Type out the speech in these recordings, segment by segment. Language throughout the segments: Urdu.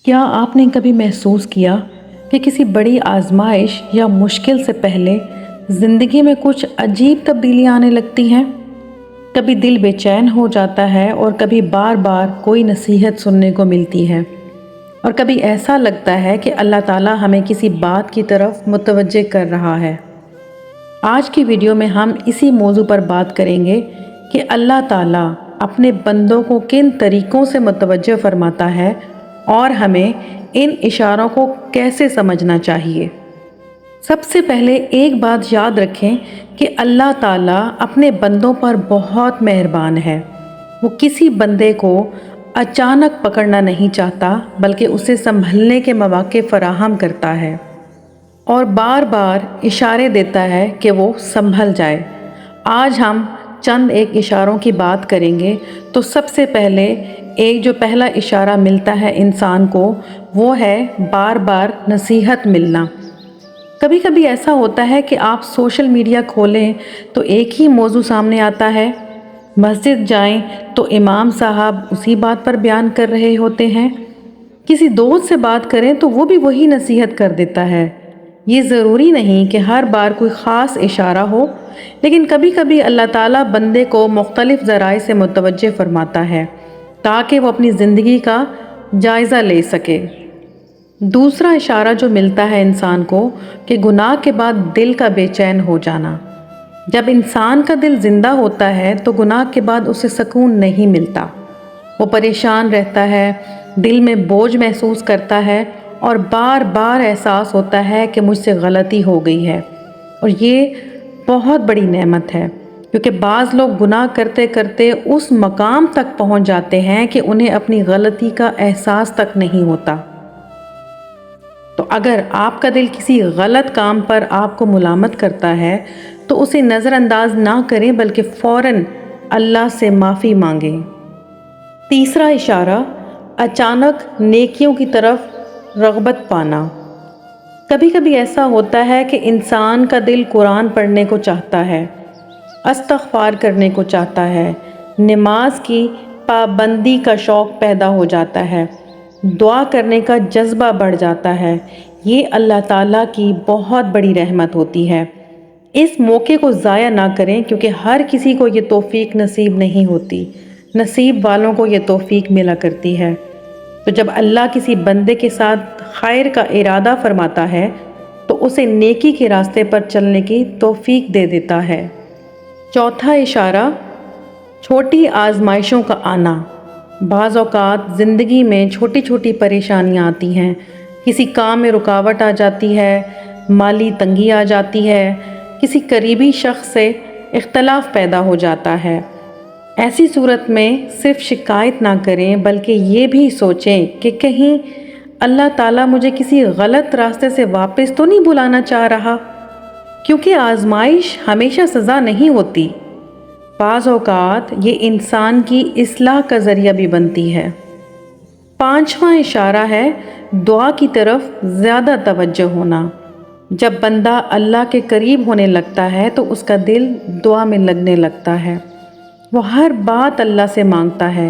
کیا آپ نے کبھی محسوس کیا کہ کسی بڑی آزمائش یا مشکل سے پہلے زندگی میں کچھ عجیب تبدیلیاں آنے لگتی ہیں؟ کبھی دل بے چین ہو جاتا ہے اور کبھی بار بار کوئی نصیحت سننے کو ملتی ہے، اور کبھی ایسا لگتا ہے کہ اللہ تعالیٰ ہمیں کسی بات کی طرف متوجہ کر رہا ہے۔ آج کی ویڈیو میں ہم اسی موضوع پر بات کریں گے کہ اللہ تعالیٰ اپنے بندوں کو کن طریقوں سے متوجہ فرماتا ہے اور ہمیں ان اشاروں کو کیسے سمجھنا چاہیے۔ سب سے پہلے ایک بات یاد رکھیں کہ اللہ تعالیٰ اپنے بندوں پر بہت مہربان ہے۔ وہ کسی بندے کو اچانک پکڑنا نہیں چاہتا، بلکہ اسے سنبھلنے کے مواقع فراہم کرتا ہے اور بار بار اشارے دیتا ہے کہ وہ سنبھل جائے۔ آج ہم چند ایک اشاروں کی بات کریں گے۔ تو سب سے پہلے جو پہلا اشارہ ملتا ہے انسان کو، وہ ہے بار بار نصیحت ملنا۔ کبھی کبھی ایسا ہوتا ہے کہ آپ سوشل میڈیا کھولیں تو ایک ہی موضوع سامنے آتا ہے، مسجد جائیں تو امام صاحب اسی بات پر بیان کر رہے ہوتے ہیں، کسی دوست سے بات کریں تو وہ بھی وہی نصیحت کر دیتا ہے۔ یہ ضروری نہیں کہ ہر بار کوئی خاص اشارہ ہو، لیکن کبھی کبھی اللہ تعالیٰ بندے کو مختلف ذرائع سے متوجہ فرماتا ہے تاکہ وہ اپنی زندگی کا جائزہ لے سکے۔ دوسرا اشارہ جو ملتا ہے انسان کو کہ گناہ کے بعد دل کا بے چین ہو جانا۔ جب انسان کا دل زندہ ہوتا ہے تو گناہ کے بعد اسے سکون نہیں ملتا، وہ پریشان رہتا ہے، دل میں بوجھ محسوس کرتا ہے اور بار بار احساس ہوتا ہے کہ مجھ سے غلطی ہو گئی ہے۔ اور یہ بہت بڑی نعمت ہے، کیونکہ بعض لوگ گناہ کرتے کرتے اس مقام تک پہنچ جاتے ہیں کہ انہیں اپنی غلطی کا احساس تک نہیں ہوتا۔ تو اگر آپ کا دل کسی غلط کام پر آپ کو ملامت کرتا ہے تو اسے نظر انداز نہ کریں، بلکہ فوراً اللہ سے معافی مانگیں۔ تیسرا اشارہ اچانک نیکیوں کی طرف رغبت پانا۔ کبھی کبھی ایسا ہوتا ہے کہ انسان کا دل قرآن پڑھنے کو چاہتا ہے، استغفار کرنے کو چاہتا ہے، نماز کی پابندی کا شوق پیدا ہو جاتا ہے، دعا کرنے کا جذبہ بڑھ جاتا ہے۔ یہ اللہ تعالیٰ کی بہت بڑی رحمت ہوتی ہے۔ اس موقع کو ضائع نہ کریں، کیونکہ ہر کسی کو یہ توفیق نصیب نہیں ہوتی، نصیب والوں کو یہ توفیق ملا کرتی ہے۔ تو جب اللہ کسی بندے کے ساتھ خیر کا ارادہ فرماتا ہے تو اسے نیکی کے راستے پر چلنے کی توفیق دے دیتا ہے۔ چوتھا اشارہ چھوٹی آزمائشوں کا آنا۔ بعض اوقات زندگی میں چھوٹی چھوٹی پریشانیاں آتی ہیں، کسی کام میں رکاوٹ آ جاتی ہے، مالی تنگی آ جاتی ہے، کسی قریبی شخص سے اختلاف پیدا ہو جاتا ہے۔ ایسی صورت میں صرف شکایت نہ کریں، بلکہ یہ بھی سوچیں کہ کہیں اللہ تعالیٰ مجھے کسی غلط راستے سے واپس تو نہیں بلانا چاہ رہا، کیونکہ آزمائش ہمیشہ سزا نہیں ہوتی، بعض اوقات یہ انسان کی اصلاح کا ذریعہ بھی بنتی ہے۔ پانچواں اشارہ ہے دعا کی طرف زیادہ توجہ ہونا۔ جب بندہ اللہ کے قریب ہونے لگتا ہے تو اس کا دل دعا میں لگنے لگتا ہے، وہ ہر بات اللہ سے مانگتا ہے،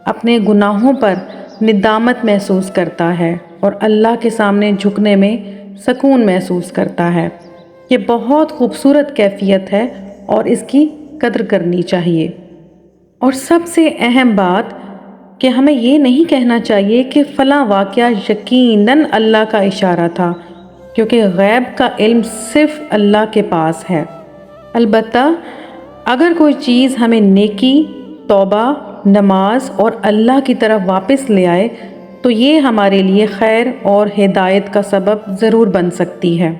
اپنے گناہوں پر ندامت محسوس کرتا ہے اور اللہ کے سامنے جھکنے میں سکون محسوس کرتا ہے۔ یہ بہت خوبصورت کیفیت ہے اور اس کی قدر کرنی چاہیے۔ اور سب سے اہم بات کہ ہمیں یہ نہیں کہنا چاہیے کہ فلاں واقعہ یقیناً اللہ کا اشارہ تھا، کیونکہ غیب کا علم صرف اللہ کے پاس ہے۔ البتہ اگر کوئی چیز ہمیں نیکی، توبہ، نماز اور اللہ کی طرف واپس لے آئے تو یہ ہمارے لیے خیر اور ہدایت کا سبب ضرور بن سکتی ہے۔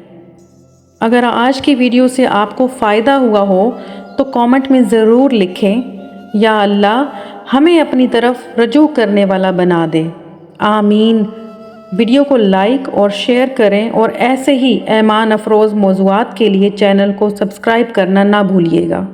اگر آج کی ویڈیو سے آپ کو فائدہ ہوا ہو تو کامنٹ میں ضرور لکھیں، یا اللہ ہمیں اپنی طرف رجوع کرنے والا بنا دے، آمین۔ ویڈیو کو لائک اور شیئر کریں، اور ایسے ہی ایمان افروز موضوعات کے لیے چینل کو سبسکرائب کرنا نہ بھولیے گا۔